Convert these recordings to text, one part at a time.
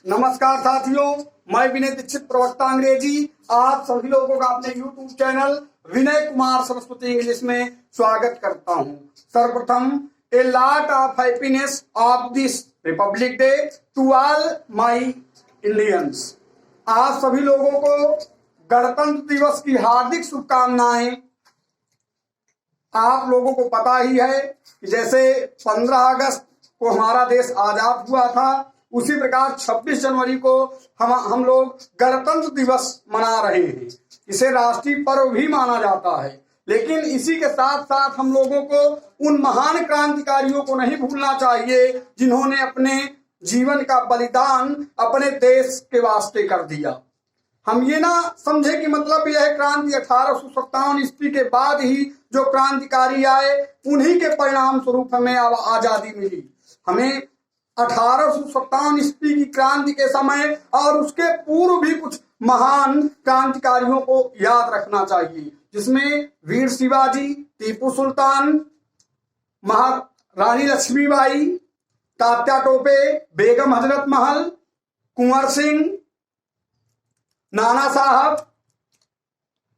नमस्कार साथियों, मैं विनय दीक्षित, प्रवक्ता अंग्रेजी, आप सभी लोगों का अपने YouTube channel Vinay Kumar Saraswati English में स्वागत करता हूं। सर्वप्रथम a lot of happiness of this Republic Day to all my Indians. आप सभी लोगों को गणतंत्र दिवस की हार्दिक शुभकामनाएं। आप लोगों को पता ही है कि जैसे 15 अगस्त को हमारा देश आजाद हुआ था, उसी प्रकार 26 जनवरी को हम लोग गणतंत्र दिवस मना रहे हैं। इसे राष्ट्रीय पर्व भी माना जाता है, लेकिन इसी के साथ साथ हम लोगों को उन महान क्रांतिकारियों को नहीं भूलना चाहिए जिन्होंने अपने जीवन का बलिदान अपने देश के वास्ते कर दिया। हम ये ना समझे कि मतलब यह क्रांति 1857 ईस्वी के बाद ही जो क्रांतिकारी आए उन्हीं के परिणाम स्वरूप हमें आजादी मिली। हमें 1857 ईस्वी की क्रांति के समय और उसके पूर्व भी कुछ महान क्रांतिकारियों को याद रखना चाहिए, जिसमें वीर शिवाजी, टीपू सुल्तान, महारानी लक्ष्मीबाई, तात्या टोपे, बेगम हजरत महल, कुंवर सिंह, नाना साहब,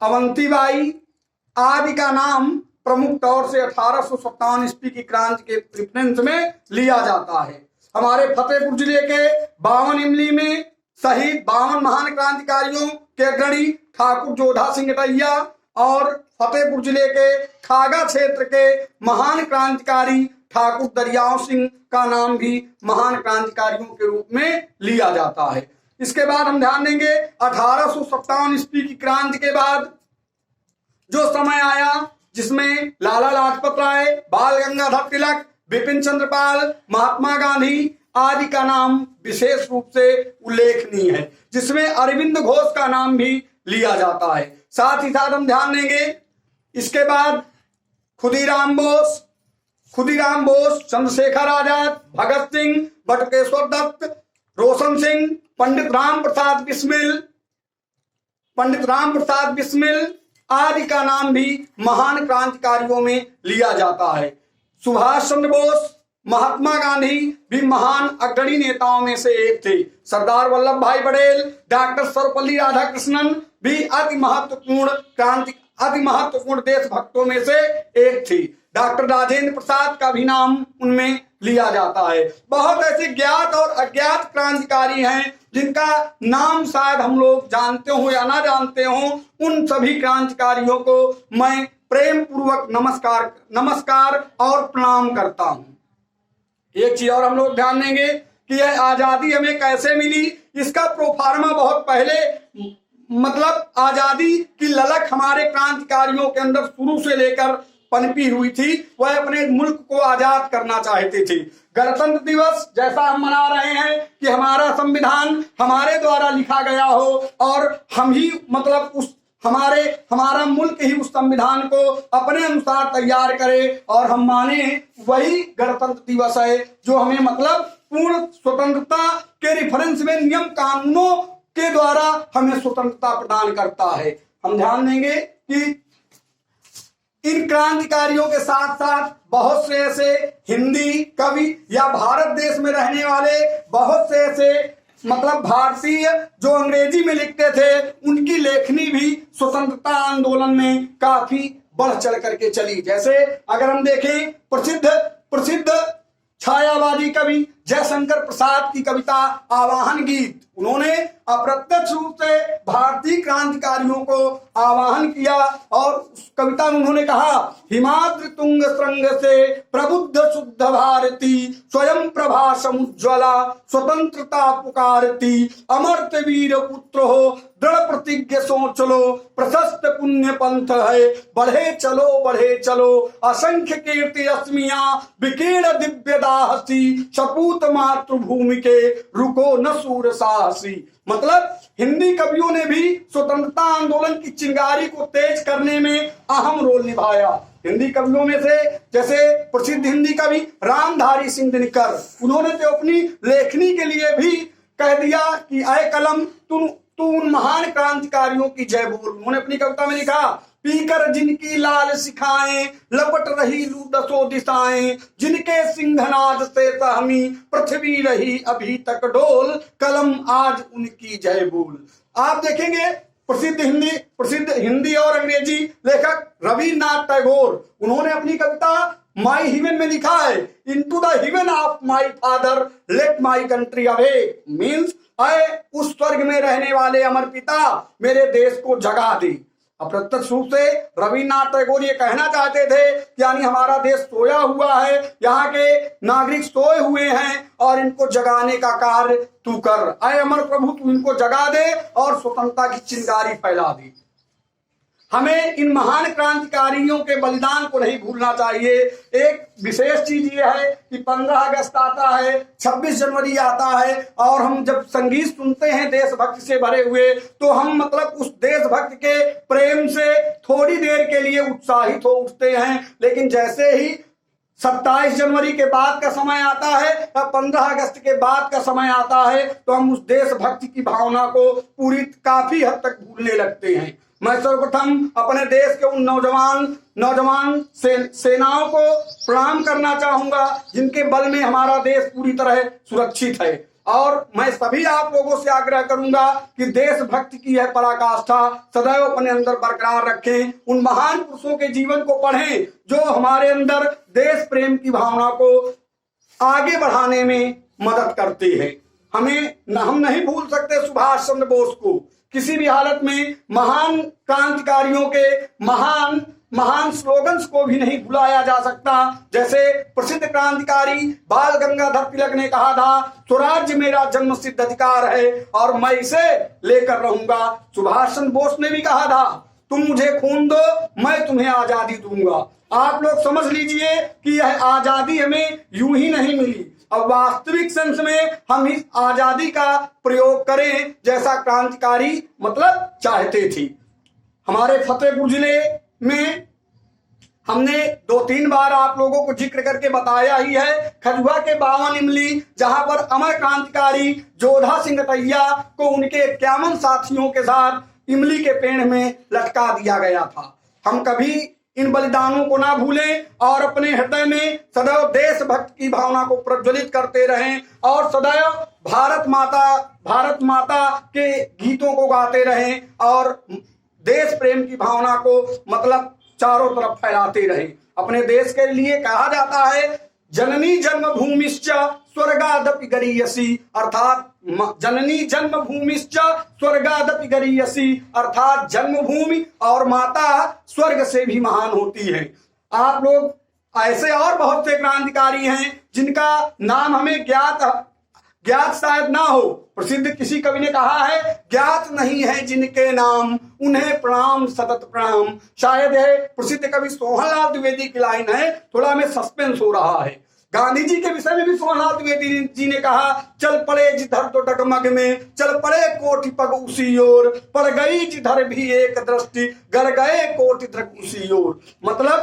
अवंतीबाई आदि का नाम प्रमुख तौर से 1857 ईस्वी की क्रांति के प्रेफरेंस में लिया जाता है। हमारे फतेहपुर जिले के 52 इमली में शहीद 52 महान क्रांतिकारियों के अग्रणी ठाकुर जोधा सिंह गटैया और फतेहपुर जिले के खागा क्षेत्र के महान क्रांतिकारी ठाकुर दरियाव सिंह का नाम भी महान क्रांतिकारियों के रूप में लिया जाता है। इसके बाद हम ध्यान देंगे 1857 ईस्वी की क्रांति के बाद जो समय आया जिसमें लाला लाजपत राय, बाल गंगाधर तिलक, बिपिन चंद्र पाल, महात्मा गांधी आदि का नाम विशेष रूप से उल्लेखनीय है, जिसमें अरविंद घोष का नाम भी लिया जाता है। साथ ही साथ हम ध्यान देंगे इसके बाद खुदीराम बोस, चंद्रशेखर आजाद, भगत सिंह, बटुकेश्वर दत्त, रोशन सिंह, पंडित राम प्रसाद बिस्मिल आदि का नाम भी महान क्रांतिकारियों में लिया जाता है। सुभाष चंद्र बोस, महात्मा गांधी भी महान अग्रणी नेताओं में से एक थे। सरदार वल्लभ भाई पटेल, डॉक्टर सर्वपल्ली राधाकृष्णन भी अति महत्वपूर्ण देशभक्तों में से एक थी। डॉक्टर राजेंद्र प्रसाद का भी नाम उनमें लिया जाता है। बहुत ऐसे ज्ञात और अज्ञात क्रांतिकारी हैं जिनका नाम शायद हम लोग जानते हो या ना जानते हो। उन सभी क्रांतिकारियों को मैं प्रेम पूर्वक नमस्कार और प्रणाम करता हूं। एक चीज और हम लोग ध्यान देंगे कि यह आजादी हमें कैसे मिली। इसका प्रोफार्मा बहुत पहले मतलब आजादी की ललक हमारे क्रांतिकारियों के अंदर शुरू से लेकर पनपी हुई थी। वह अपने मुल्क को आजाद करना चाहते थे। गणतंत्र दिवस जैसा हम मना रहे हैं कि हमारा संविधान हमारे द्वारा लिखा गया हो और हम ही मतलब हमारा मुल्क ही उस संविधान को अपने अनुसार तैयार करे और हम माने, वही गणतंत्र दिवस है जो हमें मतलब पूर्ण स्वतंत्रता के रेफरेंस में नियम कानूनों के द्वारा हमें स्वतंत्रता प्रदान करता है। हम ध्यान देंगे कि इन क्रांतिकारियों के साथ साथ बहुत से ऐसे हिंदी कवि या भारत देश में रहने वाले बहुत से ऐसे मतलब भारतीय जो अंग्रेजी में लिखते थे, उनकी लेखनी भी स्वतंत्रता आंदोलन में काफी बढ़ चढ़ करके चली। जैसे अगर हम देखें प्रसिद्ध छायावादी कवि जयशंकर प्रसाद की कविता आवाहन गीत, उन्होंने अप्रत्यक्ष रूप से भारतीय क्रांतिकारियों को आवाहन किया और उस कविता में उन्होंने कहा, हिमाद्रि तुंग श्रृंग से प्रबुद्ध शुद्ध भारती, स्वयं प्रभा समुज्ज्वला स्वतंत्रता पुकारती, अमर्त्य वीर पुत्र हो दृढ़ प्रतिज्ञ सोच लो, प्रशस्त पुण्य पंथ है बढ़े चलो, असंख्य कीर्ति रश्मियां विकीर्ण दिव्य दाहसी, सपूत मातृभूमि के रुको न सूर साहसी। मतलब हिंदी कवियों ने भी स्वतंत्रता आंदोलन की चिंगारी को तेज करने में अहम रोल निभाया। हिंदी कवियों में से जैसे प्रसिद्ध हिंदी कवि रामधारी सिंह दिनकर, उन्होंने तो अपनी लेखनी के लिए भी कह दिया कि ऐ कलम तू उन महान क्रांतिकारियों की जय बोल। उन्होंने अपनी कविता में लिखा, पीकर जिनकी लाल सिखाएं लपट रही लू दसों दिशाएं, जिनके सिंहनाद से सहमी पृथ्वी रही अभी तक डोल, कलम आज उनकी जय बोल। आप देखेंगे प्रसिद्ध हिंदी और अंग्रेजी लेखक रविन्द्रनाथ टैगोर, उन्होंने अपनी कविता माई हेवन में लिखा है, into the haven of my father let my country away, means अय उस स्वर्ग में रहने वाले अमर पिता मेरे देश को जगा दे। अप्रत्यक्ष रूप से रविन्द्रनाथ टैगोर ये कहना चाहते थे, यानी हमारा देश सोया हुआ है, यहाँ के नागरिक सोए हुए हैं और इनको जगाने का कार्य तू कर। अय अमर प्रभु, तू इनको जगा दे और स्वतंत्रता की चिंगारी फैला दे। हमें इन महान क्रांतिकारियों के बलिदान को नहीं भूलना चाहिए। एक विशेष चीज ये है कि 15 अगस्त आता है, 26 जनवरी आता है, और हम जब संगीत सुनते हैं देशभक्ति से भरे हुए, तो हम मतलब उस देशभक्त के प्रेम से थोड़ी देर के लिए उत्साहित हो उठते हैं। लेकिन जैसे ही 27 जनवरी के बाद का समय आता है या 15 अगस्त के बाद का समय आता है, तो हम उस देशभक्ति की भावना को काफी हद तक भूलने लगते हैं। मैं सर्वप्रथम अपने देश के उन नौजवान सेनाओं को प्रणाम करना चाहूंगा जिनके बल में हमारा देश पूरी तरह सुरक्षित है। और मैं सभी आप लोगों से आग्रह करूंगा कि देशभक्ति की यह पराकाष्ठा सदैव अपने अंदर बरकरार रखें। उन महान पुरुषों के जीवन को पढ़ें जो हमारे अंदर देश प्रेम की भावना को आगे बढ़ाने में मदद करते हैं। हम नहीं भूल सकते सुभाष चंद्र बोस को। किसी भी हालत में महान क्रांतिकारियों के महान स्लोगन्स को भी नहीं भुलाया जा सकता। जैसे प्रसिद्ध क्रांतिकारी बाल गंगाधर तिलक ने कहा था, स्वराज्य मेरा जन्मसिद्ध अधिकार है और मैं इसे लेकर रहूंगा। सुभाष चंद्र बोस ने भी कहा था, तुम मुझे खून दो, मैं तुम्हें आजादी दूंगा। आप लोग समझ लीजिए कि यह आजादी हमें यूं ही नहीं मिली। अब वास्तविक सेंस में हम इस आजादी का प्रयोग करें जैसा क्रांतिकारी मतलब चाहते थे। हमारे फतेहपुर जिले में हमने 2-3 बार आप लोगों को जिक्र करके बताया ही है, खजुआ के 52 इमली, जहां पर अमर क्रांतिकारी जोधा सिंह टैया को उनके 51 साथियों के साथ इमली के पेड़ में लटका दिया गया था। हम कभी इन बलिदानों को ना भूलें और अपने हृदय में सदैव देशभक्त की भावना को प्रज्वलित करते रहें और सदैव भारत माता के गीतों को गाते रहें और देश प्रेम की भावना को मतलब चारों तरफ फैलाते रहें। अपने देश के लिए कहा जाता है, जननी जन्मभूमिश्च स्वर्गादपि गरीयसी, अर्थात जननी जन्मभूमिश्च स्वर्गादपि गरीयसी, अर्थात जन्मभूमि और माता स्वर्ग से भी महान होती है। आप लोग ऐसे और बहुत से क्रांतिकारी हैं जिनका नाम हमें ज्ञात शायद ना हो। प्रसिद्ध किसी कवि ने कहा है, ज्ञात नहीं है जिनके नाम उन्हें प्रणाम सतत प्रणाम। शायद है प्रसिद्ध कवि सोहनलाल द्विवेदी की लाइन है, थोड़ा हमें सस्पेंस हो रहा है। गांधी जी के विषय में भी सोहनलाल द्विवेदी जी ने कहा, चल पड़े जिधर तो डगमग में, चल पड़े कोटि पग उसी ओर, पड़ गई जिधर भी एक दृष्टि, गड़ गए कोटि दृग उसी ओर। मतलब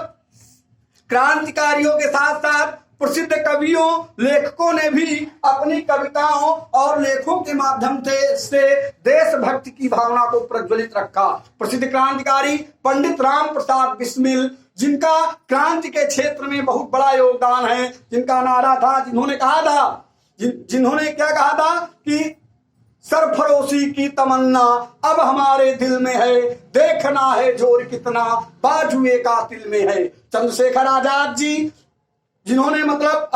क्रांतिकारियों के साथ साथ प्रसिद्ध कवियों लेखकों ने भी अपनी कविताओं और लेखों के माध्यम से देशभक्ति की भावना को प्रज्वलित रखा। प्रसिद्ध क्रांतिकारी पंडित राम प्रसाद बिस्मिल, जिनका क्रांति के क्षेत्र में बहुत बड़ा योगदान है, जिनका नारा था, जिन्होंने क्या कहा था कि सरफरोशी की तमन्ना अब हमारे दिल में है, देखना है जोर कितना बाजुए कातिल में है। चंद्रशेखर आजाद जी, जिन्होंने मतलब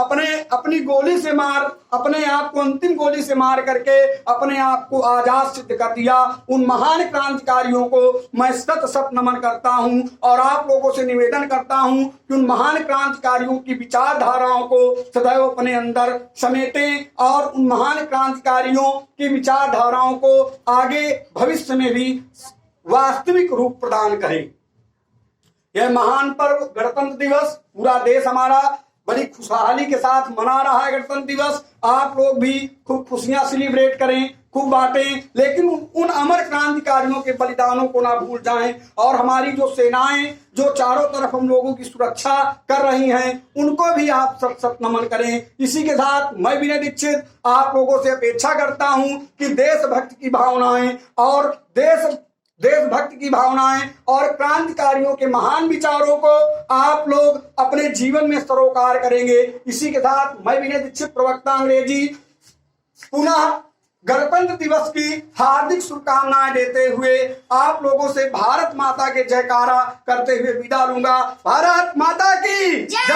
अपनी गोली से अपने आप को अंतिम गोली से मार करके अपने आप को आजाद सिद्ध कर दिया, उन महान क्रांतिकारियों को मैं सत नमन करता हूं और आप लोगों से निवेदन करता हूं कि उन महान क्रांतिकारियों की विचारधाराओं को सदैव अपने अंदर समेटें और उन महान क्रांतिकारियों की विचारधाराओं को आगे भविष्य में भी वास्तविक रूप प्रदान करें। यह महान पर्व गणतंत्र दिवस पूरा देश हमारा बड़ी खुशहाली के साथ मना रहा है। गणतंत्र दिवस आप लोग भी खूब खुशियां सेलिब्रेट करें, खूब बांटें, लेकिन उन अमर क्रांतिकारियों के बलिदानों को ना भूल जाएं और हमारी जो सेनाएं जो चारों तरफ हम लोगों की सुरक्षा कर रही हैं उनको भी आप सत सत नमन करें। इसी के साथ मैं विनय दीक्षित आप लोगों से अपेक्षा करता हूं कि देशभक्ति की भावनाएं और देशभक्ति की भावनाएं और क्रांतिकारियों के महान विचारों को आप लोग अपने जीवन में सरोकार करेंगे। इसी के साथ मैं विनय दीक्षित प्रवक्ता अंग्रेजी पुनः गणतंत्र दिवस की हार्दिक शुभकामनाएं देते हुए आप लोगों से भारत माता के जयकारा करते हुए विदा लूंगा। भारत माता की जय।